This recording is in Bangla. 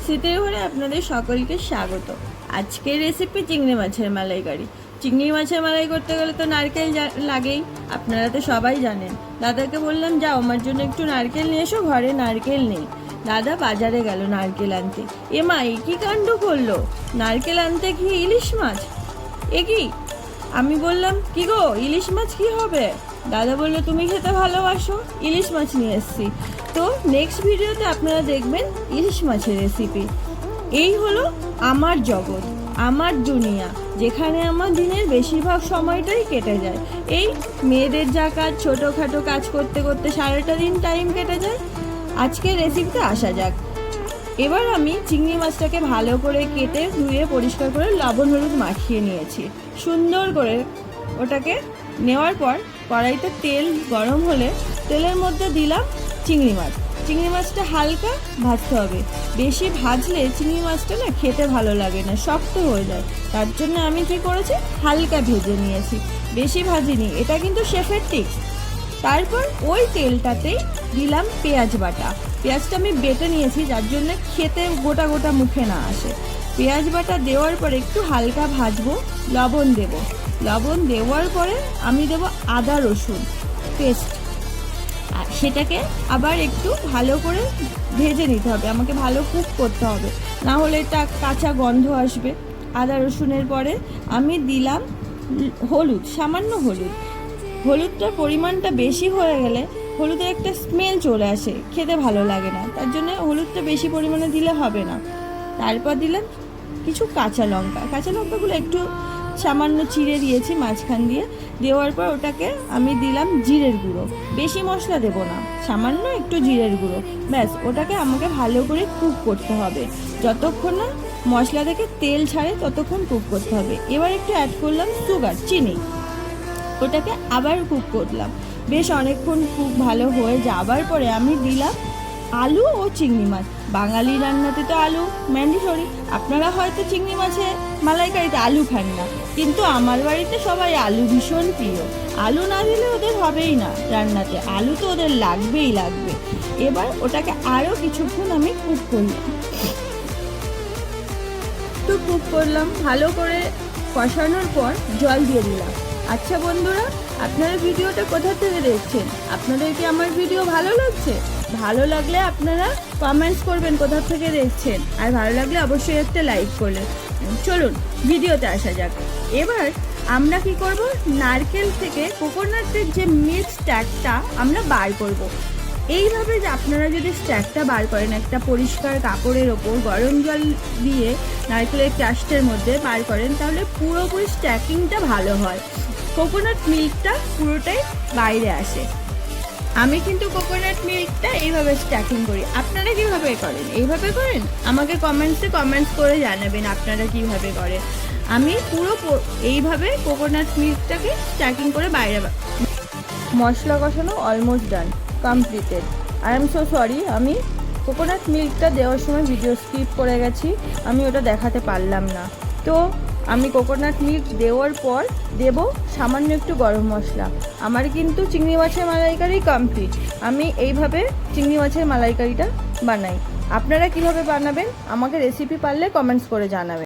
শীতের ঘরে আপনাদের সকলকে স্বাগত। আজকের রেসিপি চিংড়ি মাছের মালাইকারি। চিংড়ি মাছের মালাই করতে গেলে তো নারকেল লাগেই, আপনারা তো সবাই জানেন। দাদাকে বললাম যাও আমার জন্য একটু নারকেল নিয়ে এসো, ঘরে নারকেল নেই। দাদা বাজারে গেল নারকেল আনতে। মা এ কি কাণ্ড করলো, নারকেল আনতে গিয়ে ইলিশ মাছ! এ কি? আমি বললাম কি গো, ইলিশ মাছ কি হবে? দাদা বললো তুমি খেতে ভালোবাসো, ইলিশ মাছ নিয়ে এসছি। তো নেক্সট ভিডিওতে আপনারা দেখবেন ইলিশ মাছের রেসিপি। এই হলো আমার জগৎ, আমার দুনিয়া, যেখানে আমার দিনের বেশিরভাগ সময়টাই কেটে যায়। এই মেয়েদের যা কাজ, ছোটোখাটো কাজ করতে করতে সারাটা দিন টাইম কেটে যায়। আজকের রেসিপিতে আসা যাক। এবার আমি চিংড়ি মাছটাকে ভালো করে কেটে ধুয়ে পরিষ্কার করে লবণ হলুদ মাখিয়ে নিয়েছি। সুন্দর করে ওটাকে নেওয়ার পর কড়াইতে তেল গরম হলে তেলের মধ্যে দিলাম চিংড়ি মাছ। চিংড়ি মাছটা হালকা ভাজতে হবে, বেশি ভাজলে চিংড়ি মাছটা না খেতে ভালো লাগে না, শক্ত হয়ে যায়। তার জন্য আমি কি করেছি, হালকা ভেজে নিয়েছি, বেশি ভাজিনি। এটা কিন্তু শেফের টিপস। তারপর ওই তেলটাতেই দিলাম পেঁয়াজ বাটা। পেঁয়াজটা আমি বেটে নিয়েছি, যার জন্য খেতে গোটা গোটা মুখে না আসে। পেঁয়াজ বাটা দেওয়ার পরে একটু হালকা ভাজবো, লবণ দেব। লবণ দেওয়ার পরে আমি দেব আদা রসুন পেস্ট, আর সেটাকে আবার একটু ভালো করে ভেজে নিতে হবে, আমাকে ভালো কুক করতে হবে, না হলে এটা কাঁচা গন্ধ আসবে। আদা রসুনের পরে আমি দিলাম হলুদ, সামান্য হলুদ। হলুদটার পরিমাণটা বেশি হয়ে গেলে হলুদের একটা স্মেল চলে আসে, খেতে ভালো লাগে না, তার জন্য হলুদটা বেশি পরিমাণে দিলে হবে না। তারপর দিলাম কিছু কাঁচা লঙ্কা। কাঁচা লঙ্কাগুলো একটু সামান্য চিড়ে দিয়েছি মাঝখান দিয়ে। দেওয়ার পর ওটাকে আমি দিলাম জিরের গুঁড়ো, বেশি মশলা দেব না, সামান্য একটু জিরের গুঁড়ো, ব্যাস। ওটাকে আমাকে ভালো করে কুক করতে হবে, যতক্ষণ না মশলা থেকে তেল ছাড়ে ততক্ষণ কুক করতে হবে। এবার একটু অ্যাড করলাম সুগার, চিনি, ওটাকে আবার কুক করলাম। বেশ অনেকক্ষণ কুক ভালো হয়ে যাবার পরে আমি দিলাম আলু ও চিংড়ি মাছ। বাঙালি রান্নাতে তো আলু ম্যান্ডেটরি। আপনারা হয়তো চিংড়ি মাছে মালাইকারিতে আলু খান না, কিন্তু আমার বাড়িতে সবাই আলু ভীষণ প্রিয়। আলু না দিলে ওদের হবেই না রান্নাতে, আলু তো ওদের লাগবেই লাগবে। এবার ওটাকে আরও কিছুক্ষণ আমি কুক করলাম। তো কুক করলাম ভালো করে, কষানোর পর জল দিয়ে দিলাম। আচ্ছা বন্ধুরা, আপনারা ভিডিওটা কোথা থেকে দেখছেন? আপনাদের কি আমার ভিডিও ভালো লাগছে? ভালো লাগলে আপনারা কমেন্টস করবেন কোথা থেকে দেখছেন, আর ভালো লাগলে অবশ্যই একটা লাইক করলেন। চলুন ভিডিওতে আসা যাক। এবার আমরা কি করব, নারকেল থেকে কোকোনাটের যে মিল্ক স্ট্যাকটা আমরা বার করব। এইভাবে যে আপনারা যদি স্ট্যাকটা বার করেন, একটা পরিষ্কার কাপড়ের ওপর গরম জল দিয়ে নারকেলের ক্রাস্টের মধ্যে বার করেন, তাহলে পুরোপুরি স্ট্যাকিংটা ভালো হয়, কোকোনাট মিল্কটা পুরোটাই বাইরে আসে। আমি কিন্তু কোকোনাট মিল্কটা এইভাবে স্ট্যাকিং করি। আপনারা কীভাবে করেন? এইভাবে করেন? আমাকে কমেন্টস করে জানাবেন আপনারা কীভাবে করেন। আমি পুরো এইভাবে কোকোনাট মিল্কটাকে স্ট্যাকিং করে বাইরে। মশলা কষানো almost done, completed. I am so sorry, আমি কোকোনাট মিল্কটা দেওয়ার সময় ভিডিও স্কিপ করে গেছি, আমি ওটা দেখাতে পারলাম না। তো আমি কোকোনাট মিল্ক দেওয়ার পর দেব সামান্য একটু গরম মশলা। আমার কিন্তু চিংড়ি মাছের মালাইকারি কমপ্লিট। আমি এইভাবে চিংড়ি মাছের মালাইকারিটা বানাই। আপনারা কিভাবে বানাবেন আমাকে রেসিপি পারলে কমেন্টস করে জানাবেন।